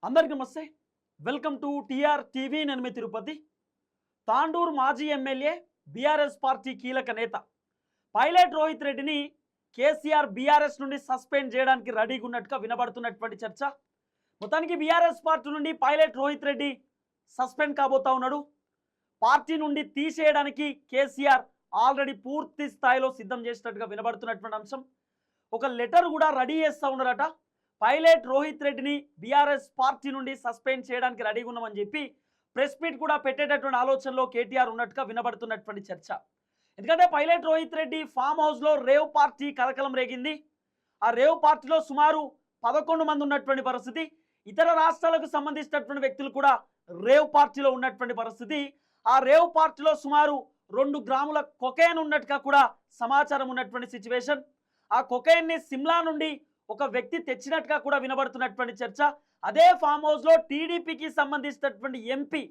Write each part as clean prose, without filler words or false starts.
అందరికీ నమస్తే. Welcome to TR TV. నేను మీ తిరుపతి. తాండూరు మాజీ ఎమ్మెల్యే బీఆర్ఎస్ పార్టీ కీలక నేత పైలట్ రోహిత్ రెడ్డిని కేసీఆర్ బీఆర్ఎస్ నుండి సస్పెండ్ చేయడానికి రెడీగా ఉన్నట్టుగా వినబడుతున్నటువంటి చర్చ. మొత్తానికి బీఆర్ఎస్ పార్టీ నుండి పైలట్ రోహిత్ రెడ్డి సస్పెండ్ కాబోతా ఉన్నాడు. పార్టీ నుండి తీసేయడానికి కేసీఆర్ ఆల్రెడీ పూర్తి స్థాయిలో సిద్ధం చేసినట్టుగా వినబడుతున్నటువంటి అంశం. ఒక లెటర్ కూడా రెడీ చేస్తూ ఉన్నారట. పైలట్ రోహిత్ రెడ్డిని బీఆర్ఎస్ పార్టీ నుండి సస్పెండ్ చేయడానికి రెడీగా ఉన్నామని చెప్పి ప్రెస్ మీట్ కూడా పెట్టేటటువంటి ఆలోచనలో కేటీఆర్ ఉన్నట్టుగా వినబడుతున్నటువంటి చర్చ. ఎందుకంటే పైలట్ రోహిత్ రెడ్డి ఫామ్ హౌస్లో రేవ్ పార్టీ కలకలం రేగింది. ఆ రేవ్ పార్టీలో సుమారు 11 మంది ఉన్నటువంటి పరిస్థితి. ఇతర రాష్ట్రాలకు సంబంధించినటువంటి వ్యక్తులు కూడా రేవ్ పార్టీలో ఉన్నటువంటి పరిస్థితి. ఆ రేవ్ పార్టీలో సుమారు 2 గ్రాముల కొకైన్ ఉన్నట్టుగా కూడా సమాచారం ఉన్నటువంటి సిచ్యువేషన్. ఆ కొకైన్ని సిమ్లా నుండి ఒక వ్యక్తి తెచ్చినట్టుగా కూడా వినబడుతున్నటువంటి చర్చ. అదే ఫామ్ హౌస్లో టీడీపీకి సంబంధించినటువంటి ఎంపీ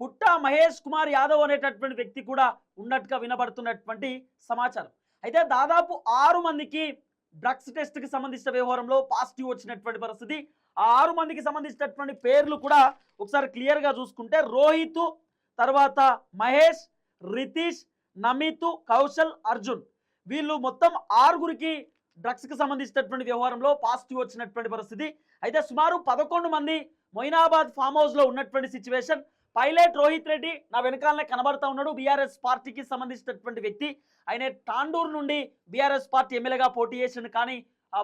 పుట్టా మహేష్ కుమార్ యాదవ్ అనేటటువంటి వ్యక్తి కూడా ఉన్నట్టుగా వినబడుతున్నటువంటి సమాచారం. అయితే దాదాపు 6 మందికి డ్రగ్స్ టెస్ట్కి సంబంధించిన వ్యవహారంలో పాజిటివ్ వచ్చినటువంటి పరిస్థితి. ఆ 6 మందికి సంబంధించినటువంటి పేర్లు కూడా ఒకసారి క్లియర్గా చూసుకుంటే రోహిత్, తర్వాత మహేష్, రితీష్, నమిత్, కౌశల్, అర్జున్, వీళ్ళు మొత్తం 6గురికి డ్రగ్స్కి సంబంధించినటువంటి వ్యవహారంలో పాజిటివ్ వచ్చినటువంటి పరిస్థితి. అయితే సుమారు 11 మంది మొయినాబాద్ ఫామ్ హౌస్లో ఉన్నటువంటి సిచ్యువేషన్. పైలట్ రోహిత్ రెడ్డి నా వెనకాలనే కనబడతా ఉన్నాడు. బీఆర్ఎస్ పార్టీకి సంబంధించినటువంటి వ్యక్తి. ఆయన తాండూరు నుండి బీఆర్ఎస్ పార్టీ ఎమ్మెల్యేగా పోటీ చేసిండు. కానీ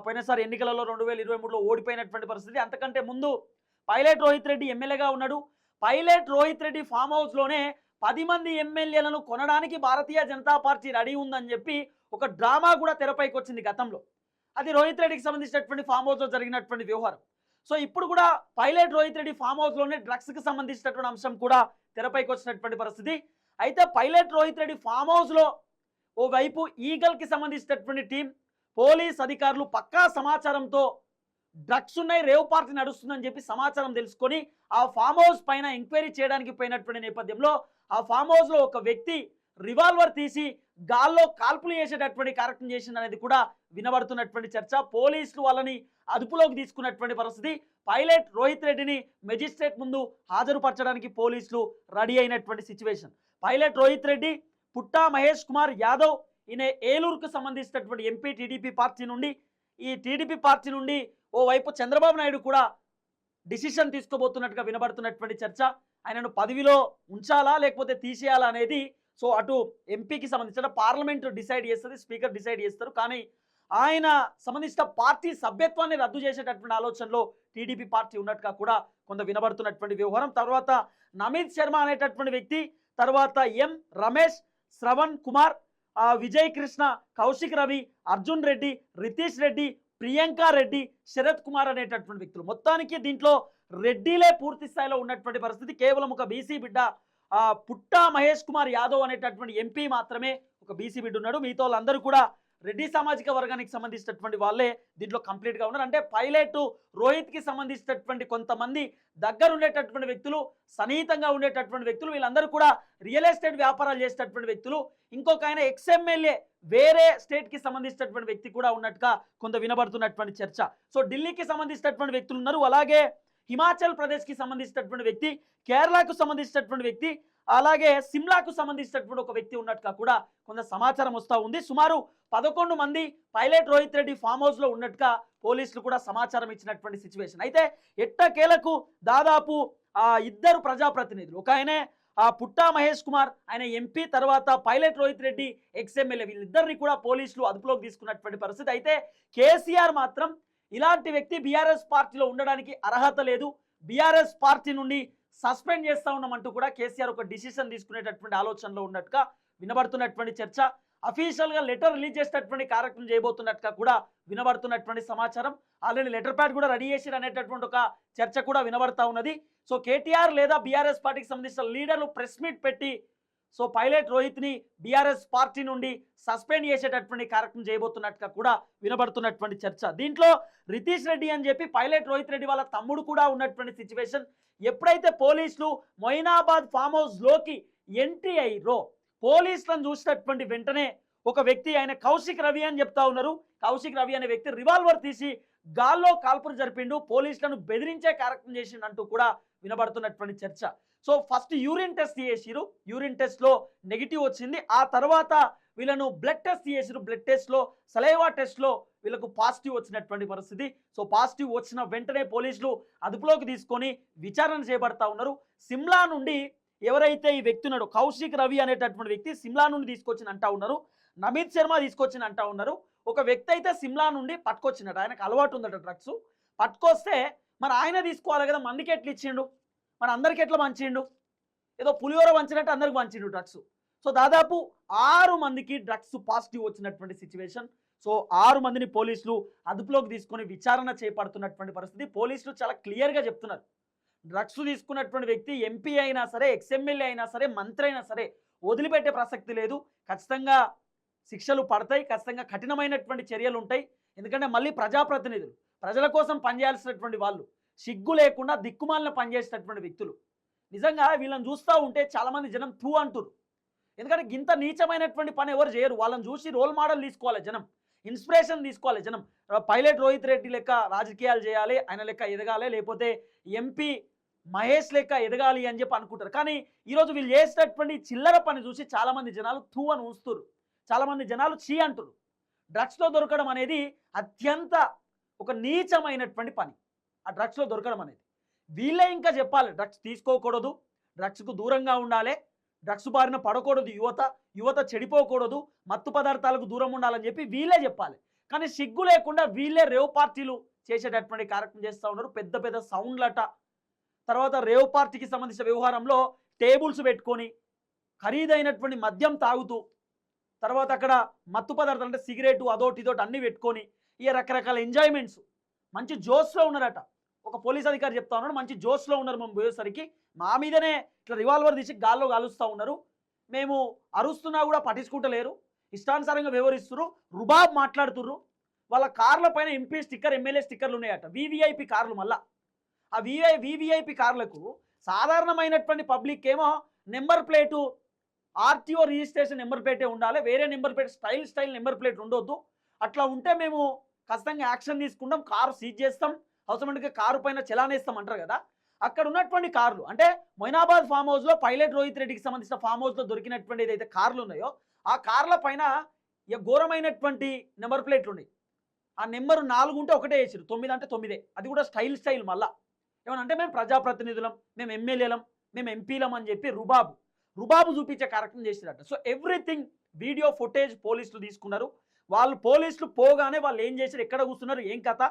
పోయినసారి ఎన్నికలలో 2023లో ఓడిపోయినటువంటి పరిస్థితి. అంతకంటే ముందు పైలట్ రోహిత్ రెడ్డి ఎమ్మెల్యేగా ఉన్నాడు. పైలట్ రోహిత్ రెడ్డి ఫామ్ హౌస్లోనే 10 మంది ఎమ్మెల్యేలను కొనడానికి భారతీయ జనతా పార్టీ రెడీ ఉందని చెప్పి ఒక డ్రామా కూడా తెరపైకి వచ్చింది గతంలో. అది రోహిత్ రెడ్డికి సంబంధించినటువంటి ఫామ్ హౌస్లో జరిగినటువంటి వ్యవహారం. సో ఇప్పుడు కూడా పైలట్ రోహిత్ రెడ్డి ఫామ్ హౌస్లోనే డ్రగ్స్కి సంబంధించినటువంటి అంశం కూడా తెరపైకి వచ్చినటువంటి పరిస్థితి. అయితే పైలట్ రోహిత్ రెడ్డి ఫామ్ హౌస్లో ఓవైపు ఈగల్కి సంబంధించినటువంటి టీం, పోలీస్ అధికారులు పక్కా సమాచారంతో డ్రగ్స్ ఉన్నాయి, రేవ్ పార్టీ నడుస్తుందని చెప్పి సమాచారం తెలుసుకొని ఆ ఫామ్ హౌస్ పైన ఎంక్వైరీ చేయడానికి పోయినటువంటి నేపథ్యంలో ఆ ఫామ్ హౌస్లో ఒక వ్యక్తి రివాల్వర్ తీసి గాల్లో కాల్పులు చేసేటటువంటి కార్యక్రమం చేసింది అనేది కూడా వినబడుతున్నటువంటి చర్చ. పోలీసులు వాళ్ళని అదుపులోకి తీసుకున్నటువంటి పరిస్థితి. పైలట్ రోహిత్ రెడ్డిని మెజిస్ట్రేట్ ముందు హాజరుపరచడానికి పోలీసులు రెడీ అయినటువంటి సిచ్యువేషన్. పైలట్ రోహిత్ రెడ్డి, పుట్టా మహేష్ కుమార్ యాదవ్, ఈయన ఏలూరుకు సంబంధించినటువంటి ఎంపీ టీడీపీ పార్టీ నుండి. ఈ టీడీపీ పార్టీ నుండి ఓవైపు చంద్రబాబు నాయుడు కూడా డిసిషన్ తీసుకోబోతున్నట్టుగా వినబడుతున్నటువంటి చర్చ. ఆయనను పదవిలో ఉంచాలా లేకపోతే తీసేయాలా అనేది సో అటు ఎంపీకి సంబంధించిన పార్లమెంటు డిసైడ్ చేస్తుంది, స్పీకర్ డిసైడ్ చేస్తారు. కానీ ఆయన సంబంధించిన పార్టీ సభ్యత్వాన్ని రద్దు చేసేటటువంటి ఆలోచనలో టీడీపీ పార్టీ ఉన్నట్టుగా కూడా కొంత వినబడుతున్నటువంటి వ్యవహారం. తర్వాత నమిత్ శర్మ అనేటటువంటి వ్యక్తి, తర్వాత ఎం రమేష్, శ్రవణ్ కుమార్, విజయ్ కృష్ణ, కౌశిక్ రవి, అర్జున్ రెడ్డి, రితీష్ రెడ్డి, ప్రియాంక రెడ్డి, శరత్ కుమార్ అనేటటువంటి వ్యక్తులు. మొత్తానికి దీంట్లో రెడ్డిలే పూర్తి స్థాయిలో ఉన్నటువంటి పరిస్థితి. కేవలం ఒక బీసీ బిడ్డ పుట్టా మహేష్ కుమార్ యాదవ్ అనేటటువంటి ఎంపీ మాత్రమే ఒక బీసీ బిడ్డ ఉన్నాడు. మిగతా వాళ్ళందరూ కూడా రెడ్డి సామాజిక వర్గానికి సంబంధించినటువంటి వాళ్ళే దీంట్లో కంప్లీట్గా ఉన్నారు. అంటే పైలట్ రోహిత్కి సంబంధించినటువంటి కొంతమంది దగ్గర ఉండేటటువంటి వ్యక్తులు, సన్నిహితంగా ఉండేటటువంటి వ్యక్తులు, వీళ్ళందరూ కూడా రియల్ ఎస్టేట్ వ్యాపారాలు చేసేటటువంటి వ్యక్తులు. ఇంకొక ఆయన ఎక్స్ఎమ్మెల్యే వేరే స్టేట్కి సంబంధించినటువంటి వ్యక్తి కూడా ఉన్నట్టుగా కొంత వినబడుతున్నటువంటి చర్చ. సో ఢిల్లీకి సంబంధించినటువంటి వ్యక్తులు ఉన్నారు, అలాగే హిమాచల్ ప్రదేశ్కి సంబంధించినటువంటి వ్యక్తి, కేరళకు సంబంధించినటువంటి వ్యక్తి, అలాగే సిమ్లాకు సంబంధించినటువంటి ఒక వ్యక్తి ఉన్నట్టుగా కూడా కొంత సమాచారం వస్తూ ఉంది. సుమారు 11 మంది పైలట్ రోహిత్ రెడ్డి ఫామ్ హౌస్లో ఉన్నట్టుగా పోలీసులు కూడా సమాచారం ఇచ్చినటువంటి సిచ్యువేషన్. అయితే ఎట్టకేలకు దాదాపు 2 ప్రజాప్రతినిధులు, ఒక ఆయనే పుట్టా మహేష్ కుమార్, ఆయన ఎంపీ, తర్వాత పైలట్ రోహిత్ రెడ్డి ఎక్స్ఎమ్మెల్యే, వీళ్ళిద్దరిని కూడా పోలీసులు అదుపులోకి తీసుకున్నటువంటి పరిస్థితి. అయితే కేసీఆర్ మాత్రం ఇలాంటి వ్యక్తి బీఆర్ఎస్ పార్టీలో ఉండడానికి అర్హత లేదు, బీఆర్ఎస్ పార్టీ నుండి సస్పెండ్ చేస్తా ఉన్నామంటూ కూడా కేసీఆర్ ఒక డిసిషన్ తీసుకునేటటువంటి ఆలోచనలో ఉన్నట్టుగా వినబడుతున్నటువంటి చర్చ. అఫీషియల్గా లెటర్ రిలీజ్ చేసేటటువంటి కార్యక్రమం చేయబోతున్నట్టుగా కూడా వినబడుతున్నటువంటి సమాచారం. ఆల్రెడీ లెటర్ ప్యాడ్ కూడా రెడీ చేసి అనేటటువంటి ఒక చర్చ కూడా వినబడతా ఉన్నది. సో కేటీఆర్ లేదా బీఆర్ఎస్ పార్టీకి సంబంధించిన లీడర్లు ప్రెస్ మీట్ పెట్టి సో పైలట్ రోహిత్ని బీఆర్ఎస్ పార్టీ నుండి సస్పెండ్ చేసేటటువంటి కార్యక్రమం చేయబోతున్నట్టుగా కూడా వినబడుతున్నటువంటి చర్చ. దీంట్లో రితీష్ రెడ్డి అని చెప్పి పైలట్ రోహిత్ రెడ్డి వాళ్ళ తమ్ముడు కూడా ఉన్నటువంటి సిచ్యువేషన్. ఎప్పుడైతే పోలీసులు మొయినాబాద్ ఫామ్ హౌస్లోకి ఎంట్రీ అయ్యారో పోలీసులను చూసినటువంటి వెంటనే ఒక వ్యక్తి, ఆయన కౌశిక్ రవి అని చెప్తా ఉన్నారు, కౌశిక్ రవి అనే వ్యక్తి రివాల్వర్ తీసి గాల్లో కాల్పులు జరిపిండు, పోలీసులను బెదిరించే కార్యక్రమం చేసిండు అంటూ కూడా వినబడుతున్నటువంటి చర్చ. సో ఫస్ట్ యూరిన్ టెస్ట్ చేసిరు, యూరిన్ టెస్ట్లో నెగిటివ్ వచ్చింది. ఆ తర్వాత వీళ్ళను బ్లడ్ టెస్ట్ చేసిరు, బ్లడ్ టెస్ట్లో సలైవా టెస్ట్లో వీళ్ళకు పాజిటివ్ వచ్చినటువంటి పరిస్థితి. సో పాజిటివ్ వచ్చిన వెంటనే పోలీసులు అదుపులోకి తీసుకొని విచారణ చేపడతా ఉన్నారు. సిమ్లా నుండి ఎవరైతే ఈ వ్యక్తి ఉన్నాడో కౌశిక్ రవి అనేటటువంటి వ్యక్తి సిమ్లా నుండి తీసుకొచ్చిన అంటా ఉన్నారు, నమిత్ శర్మ తీసుకొచ్చిన అంటా ఉన్నారు. ఒక వ్యక్తి అయితే సిమ్లా నుండి పట్టుకొచ్చినట్టు, ఆయనకు అలవాటు ఉందట డ్రగ్స్. పట్టుకొస్తే మరి ఆయన తీసుకోవాలి కదా, మందికి ఎట్లా ఇచ్చిండు, మన అందరికి ఎట్లా పంచిండు, ఏదో పులిహోర పంచినట్టు అందరికి పంచిండు డ్రగ్స్. సో దాదాపు 6 మందికి డ్రగ్స్ పాజిటివ్ వచ్చినటువంటి సిచ్యువేషన్. సో 6 మందిని పోలీసులు అదుపులోకి తీసుకొని విచారణ చేపడుతున్నటువంటి పరిస్థితి. పోలీసులు చాలా క్లియర్గా చెప్తున్నారు, డ్రగ్స్ తీసుకున్నటువంటి వ్యక్తి ఎంపీ అయినా సరే, ఎక్స్ఎమ్మెల్యే అయినా సరే, మంత్రి అయినా సరే వదిలిపెట్టే ప్రసక్తి లేదు. ఖచ్చితంగా శిక్షలు పడతాయి, ఖచ్చితంగా కఠినమైనటువంటి చర్యలు ఉంటాయి. ఎందుకంటే మళ్ళీ ప్రజాప్రతినిధులు, ప్రజల కోసం పనిచేయాల్సినటువంటి వాళ్ళు, సిగ్గు లేకుండా దిక్కుమాలిన పనిచేసేటటువంటి వ్యక్తులు. నిజంగా వీళ్ళని చూస్తూ ఉంటే చాలామంది జనం తూ అంటురు. ఎందుకంటే ఇంత నీచమైనటువంటి పని ఎవరు చేయరు. వాళ్ళని చూసి రోల్ మోడల్ తీసుకోవాలి జనం, ఇన్స్పిరేషన్ తీసుకోవాలి జనం. పైలట్ రోహిత్ రెడ్డి లెక్క రాజకీయాలు చేయాలి, ఆయన లెక్క ఎదగాలి, లేకపోతే ఎంపీ మహేష్ లెక్క ఎదగాలి అని చెప్పి అనుకుంటారు. కానీ ఈరోజు వీళ్ళు చేసేటటువంటి చిల్లర పని చూసి చాలామంది జనాలు తూ అని ఊస్తున్నారు, చాలామంది జనాలు చీ అంటున్నారు. డ్రగ్స్లో దొరకడం అనేది అత్యంత ఒక నీచమైనటువంటి పని. ఆ డ్రగ్స్లో దొరకడం అనేది వీళ్ళే ఇంకా చెప్పాలి, డ్రగ్స్ తీసుకోకూడదు, డ్రగ్స్కు దూరంగా ఉండాలి, డ్రగ్స్ బారిన పడకూడదు, యువత చెడిపోకూడదు, మత్తు పదార్థాలకు దూరం ఉండాలని చెప్పి వీళ్ళే చెప్పాలి. కానీ సిగ్గు లేకుండా వీళ్ళే రేవ్ పార్టీలు చేసేటటువంటి కార్యక్రమం చేస్తూ ఉన్నారు. పెద్ద పెద్ద సౌండ్లట, తర్వాత రేవ్ పార్టీకి సంబంధించిన వ్యవహారంలో టేబుల్స్ పెట్టుకొని ఖరీదైనటువంటి మద్యం తాగుతూ, తర్వాత అక్కడ మత్తు పదార్థాలు అంటే సిగరెటు అదోటి ఇదోటి అన్నీ పెట్టుకొని ఇక రకరకాల ఎంజాయ్మెంట్స్, మంచి జోష్లో ఉన్నారట. ఒక పోలీస్ అధికారి చెప్తా ఉన్నాడు, మంచి జోష్లో ఉన్నారు, మేము పోయేసరికి మా మీదనే ఇట్లా రివాల్వర్ తీసి గాల్లో కాలుస్తూ ఉన్నారు, మేము అరుస్తున్నా కూడా పట్టించుకుంటలేరు, ఇష్టానుసారంగా వ్యవహరిస్తున్నారు, రుబాబ్ మాట్లాడుతుర్రు. వాళ్ళ కార్ల పైన ఎంపీ స్టిక్కర్, ఎమ్మెల్యే స్టిక్కర్లు ఉన్నాయట, వివిఐపి కార్లు. మళ్ళా ఆ వివిఐపి కార్లకు సాధారణమైనటువంటి పబ్లిక్ ఏమో number plate RTO registration number ప్లేటే ఉండాలి, వేరే number plate style number plate ఉండొద్దు. అట్లా ఉంటే మేము ఖచ్చితంగా యాక్షన్ తీసుకుంటాం, కారు సీజ్ చేస్తాం, అవసరమంటే కారు పైన చలానేస్తాం అంటారు కదా. అక్కడ ఉన్నటువంటి కార్లు అంటే మొయినాబాద్ ఫామ్ హౌస్లో పైలట్ రోహిత్ రెడ్డికి సంబంధించిన ఫామ్ హౌస్లో దొరికినటువంటి ఏదైతే కార్లు ఉన్నాయో ఆ కార్ల పైన ఇక ఘోరమైనటువంటి నెంబర్ ప్లేట్లు ఉన్నాయి. ఆ నెంబరు 4 ఉంటే ఒకటే వేసారు, 9 అంటే 9, అది కూడా స్టైల్. మళ్ళా ఏమనంటే మేము ప్రజాప్రతినిధులం, మేము ఎమ్మెల్యేలం, మేము ఎంపీలం అని చెప్పి రుబాబు చూపించే కార్యక్రమం చేసిరట. సో ఎవ్రీథింగ్ వీడియో ఫుటేజ్ పోలీసులు తీసుకున్నారు. వాళ్ళు పోలీసులు పోగానే వాళ్ళు ఏం చేశారు, ఎక్కడ కూర్చున్నారు, ఏం కథ,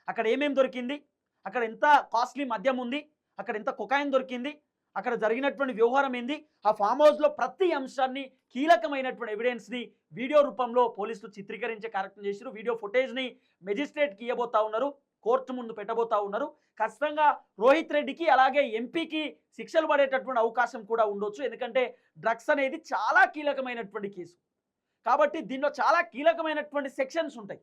అక్కడ ఏమేమి దొరికింది, అక్కడ ఎంత కాస్ట్లీ మద్యం ఉంది, అక్కడ ఎంత కొకాయిన్ దొరికింది, అక్కడ జరిగినటువంటి వ్యవహారం ఏంది, ఆ ఫామ్ హౌస్లో ప్రతి అంశాన్ని, కీలకమైనటువంటి ఎవిడెన్స్ని వీడియో రూపంలో పోలీసులు చిత్రీకరించే కార్యక్రమం చేశారు. వీడియో ఫుటేజ్ని మెజిస్ట్రేట్కి ఇవ్వబోతా ఉన్నారు, కోర్టు ముందు పెట్టబోతా ఉన్నారు. ఖచ్చితంగా రోహిత్ రెడ్డికి అలాగే ఎంపీకి శిక్షలు పడేటటువంటి అవకాశం కూడా ఉండొచ్చు. ఎందుకంటే డ్రగ్స్ అనేది చాలా కీలకమైనటువంటి కేసు కాబట్టి దీనిలో చాలా కీలకమైనటువంటి సెక్షన్స్ ఉంటాయి.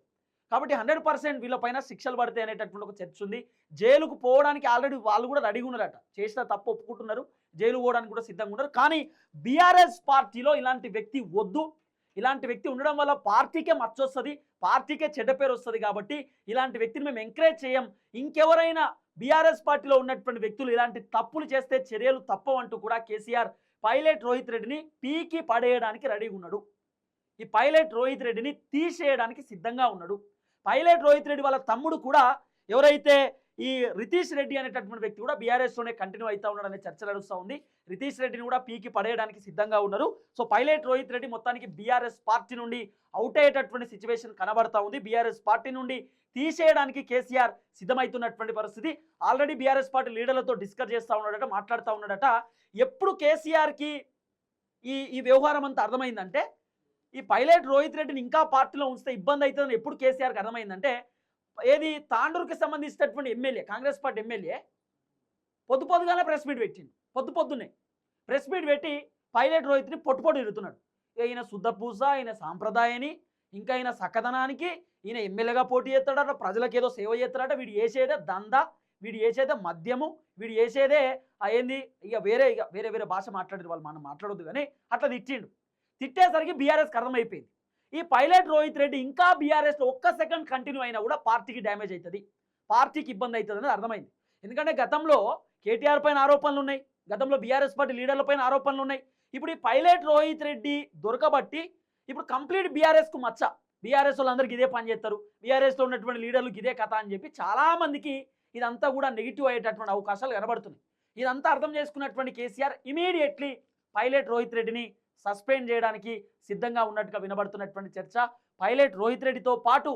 కాబట్టి 100% వీళ్ళపైన శిక్షలు పడతాయి అనేటటువంటి ఒక చర్చ ఉంది. జైలుకు పోవడానికి ఆల్రెడీ వాళ్ళు కూడా రెడీగా ఉన్నారట, చేసిన తప్పు ఒప్పుకుంటున్నారు, జైలు పోవడానికి కూడా సిద్ధంగా ఉన్నారు. కానీ బీఆర్ఎస్ పార్టీలో ఇలాంటి వ్యక్తి వద్దు, ఇలాంటి వ్యక్తి ఉండడం వల్ల పార్టీకే మచ్చొస్తుంది, పార్టీకే చెడ్డ పేరు వస్తుంది. కాబట్టి ఇలాంటి వ్యక్తిని మేము ఎంకరేజ్ చేయం. ఇంకెవరైనా బీఆర్ఎస్ పార్టీలో ఉన్నటువంటి వ్యక్తులు ఇలాంటి తప్పులు చేస్తే చర్యలు తప్పవంటూ కూడా కేసీఆర్ పైలట్ రోహిత్ రెడ్డిని పీకి పడేయడానికి రెడీగా ఉన్నాడు. ఈ పైలట్ రోహిత్ రెడ్డిని తీసేయడానికి సిద్ధంగా ఉన్నాడు. పైలట్ రోహిత్ రెడ్డి వాళ్ళ తమ్ముడు కూడా ఎవరైతే ఈ రితీష్ రెడ్డి అనేటటువంటి వ్యక్తి కూడా బీఆర్ఎస్లోనే కంటిన్యూ అవుతా ఉన్నాడు అనే చర్చ నడుస్తూ ఉంది. రితీష్ రెడ్డిని కూడా పీకి పడేయడానికి సిద్ధంగా ఉన్నారు. సో పైలట్ రోహిత్ రెడ్డి మొత్తానికి బీఆర్ఎస్ పార్టీ నుండి అవుట్ అయ్యేటటువంటి సిచ్యువేషన్ కనబడతా ఉంది. బీఆర్ఎస్ పార్టీ నుండి తీసేయడానికి కేసీఆర్ సిద్ధమవుతున్నటువంటి పరిస్థితి. ఆల్రెడీ బీఆర్ఎస్ పార్టీ లీడర్లతో డిస్కస్ చేస్తూ ఉన్నాడట, మాట్లాడుతూ ఉన్నాడట. ఎప్పుడు కేసీఆర్కి ఈ వ్యవహారం అంతా అర్థమైందంటే, ఈ పైలట్ రోహిత్ రెడ్డిని ఇంకా పార్టీలో ఉంచితే ఇబ్బంది అవుతుందని ఎప్పుడు కేసీఆర్కి అర్థమైందంటే, ఏది తాండూరుకి సంబంధించినటువంటి ఎమ్మెల్యే, కాంగ్రెస్ పార్టీ ఎమ్మెల్యే పొద్దుగానే ప్రెస్ మీట్ పెట్టిండు. పొద్దున్నే ప్రెస్ మీట్ పెట్టి పైలట్ రోహిత్ని పొట్టు ఇరుతున్నాడు. ఈయన శుద్ధపూస, ఈయన సాంప్రదాయని, ఇంకా ఈయన సకదనానికి ఈయన ఎమ్మెల్యేగా పోటీ చేస్తాడట, ప్రజలకు ఏదో సేవ చేస్తాడట, వీడు చేసేదే దందా, వీడు చేసేదే మద్యము, వీడు చేసేదే ఏంది ఇక వేరే భాష మాట్లాడేది వాళ్ళు, మనం మాట్లాడొద్దు కానీ అట్లా తిట్టిండు. తిట్టేసరికి బీఆర్ఎస్కి అర్థమైపోయింది, ఈ పైలట్ రోహిత్ రెడ్డి ఇంకా బీఆర్ఎస్లో ఒక్క సెకండ్ కంటిన్యూ అయినా కూడా పార్టీకి డ్యామేజ్ అవుతుంది, పార్టీకి ఇబ్బంది అవుతుంది అనేది అర్థమైంది. ఎందుకంటే గతంలో కేటీఆర్ పైన ఆరోపణలు ఉన్నాయి, గతంలో బీఆర్ఎస్ పార్టీ లీడర్ల పైన ఆరోపణలు ఉన్నాయి. ఇప్పుడు ఈ పైలట్ రోహిత్ రెడ్డి దొరకబట్టి ఇప్పుడు కంప్లీట్ బీఆర్ఎస్కు మచ్చ, బీఆర్ఎస్ వాళ్ళందరికీ ఇదే పని చేస్తారు, బీఆర్ఎస్లో ఉన్నటువంటి లీడర్లకు ఇదే కథ అని చెప్పి చాలామందికి ఇదంతా కూడా నెగిటివ్ అయ్యేటటువంటి అవకాశాలు కనబడుతున్నాయి. ఇదంతా అర్థం చేసుకున్నటువంటి కేసీఆర్ ఇమీడియట్లీ పైలట్ రోహిత్ రెడ్డిని సస్పెండ్ చేయడానికి సిద్ధంగా ఉన్నట్టుగా వినబడుతున్నటువంటి చర్చ. పైలట్ రోహిత్ రెడ్డితో పాటు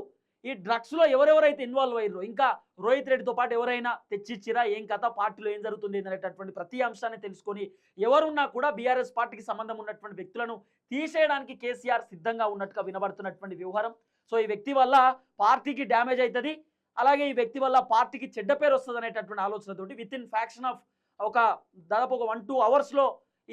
ఈ డ్రగ్స్లో ఎవరెవరైతే ఇన్వాల్వ్ అయ్యారో, ఇంకా రోహిత్ రెడ్డితో పాటు ఎవరైనా తెచ్చిచ్చిరా, ఏం కథ, పార్టీలో ఏం జరుగుతుంది అనేటటువంటి ప్రతి అంశాన్ని తెలుసుకొని ఎవరున్నా కూడా బీఆర్ఎస్ పార్టీకి సంబంధం ఉన్నటువంటి వ్యక్తులను తీసేయడానికి కేసీఆర్ సిద్ధంగా ఉన్నట్టుగా వినబడుతున్నటువంటి వ్యవహారం. సో ఈ వ్యక్తి వల్ల పార్టీకి డ్యామేజ్ అవుతుంది, అలాగే ఈ వ్యక్తి వల్ల పార్టీకి చెడ్డ పేరు వస్తుంది అనేటటువంటి ఆలోచనతోటి విత్ ఇన్ ఫ్యాక్షన్ ఆఫ్ ఒక దాదాపు ఒక 1-2 అవర్స్లో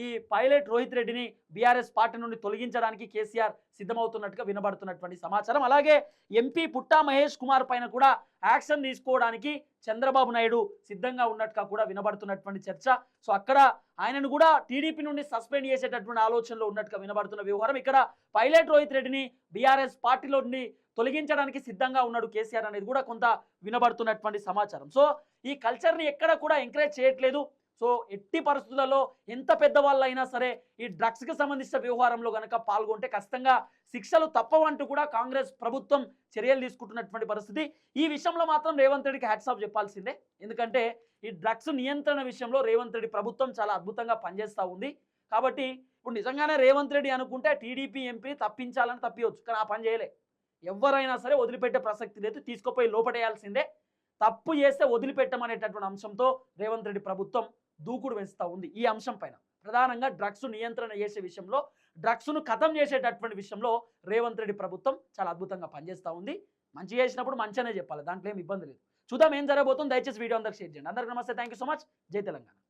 ఈ పైలట్ రోహిత్ రెడ్డిని బీఆర్ఎస్ పార్టీ నుండి తొలగించడానికి కేసీఆర్ సిద్ధమవుతున్నట్టుగా వినబడుతున్నటువంటి సమాచారం. అలాగే ఎంపీ పుట్టా మహేష్ కుమార్ పైన కూడా యాక్షన్ తీసుకోవడానికి చంద్రబాబు నాయుడు సిద్ధంగా ఉన్నట్టుగా కూడా వినబడుతున్నటువంటి చర్చ. సో అక్కడ ఆయనను కూడా టీడీపీ నుండి సస్పెండ్ చేసేటటువంటి ఆలోచనలో ఉన్నట్టుగా వినబడుతున్న వ్యవహారం. ఇక్కడ పైలట్ రోహిత్ రెడ్డిని బీఆర్ఎస్ పార్టీలో నుండి తొలగించడానికి సిద్ధంగా ఉన్నాడు కేసీఆర్ అనేది కూడా కొంత వినబడుతున్నటువంటి సమాచారం. సో ఈ కల్చర్ని ఎక్కడ కూడా ఎంకరేజ్ చేయట్లేదు. సో ఎట్టి పరిస్థితులలో ఎంత పెద్దవాళ్ళు అయినా సరే ఈ డ్రగ్స్కి సంబంధించిన వ్యవహారంలో కనుక పాల్గొంటే ఖచ్చితంగా శిక్షలు తప్పవంటూ కూడా కాంగ్రెస్ ప్రభుత్వం చర్యలు తీసుకుంటున్నటువంటి పరిస్థితి. ఈ విషయంలో మాత్రం రేవంత్ రెడ్డికి హ్యాట్స్ ఆఫ్ చెప్పాల్సిందే. ఎందుకంటే ఈ డ్రగ్స్ నియంత్రణ విషయంలో రేవంత్ రెడ్డి ప్రభుత్వం చాలా అద్భుతంగా పనిచేస్తూ ఉంది. కాబట్టి ఇప్పుడు నిజంగానే రేవంత్ రెడ్డి అనుకుంటే టీడీపీ ఎంపీని తప్పించాలని తప్పివచ్చు, కానీ ఆ పని చేయలే. ఎవరైనా సరే వదిలిపెట్టే ప్రసక్తి లేదు, తీసుకుపోయి లోపడేయాల్సిందే. తప్పు చేస్తే వదిలిపెట్టమనేటటువంటి అంశంతో రేవంత్ రెడ్డి ప్రభుత్వం దూకుడు వేస్తూ ఉంది. ఈ అంశం పైన ప్రధానంగా డ్రగ్స్ నియంత్రణ చేసే విషయంలో, డ్రగ్స్ను ఖతం చేసేటటువంటి విషయంలో రేవంత్ రెడ్డి ప్రభుత్వం చాలా అద్భుతంగా పనిచేస్తూ ఉంది. మంచి చేసినప్పుడు మంచిగానే చెప్పాలి, దాంట్లో ఏం ఇబ్బంది లేదు. చూద్దాం ఏం జరగబోతుంది. దయచేసి వీడియో అందరికి షేర్ చేయండి. అందరికీ నమస్తే, థ్యాంక్ యూ సో మచ్. జై తెలంగాణ.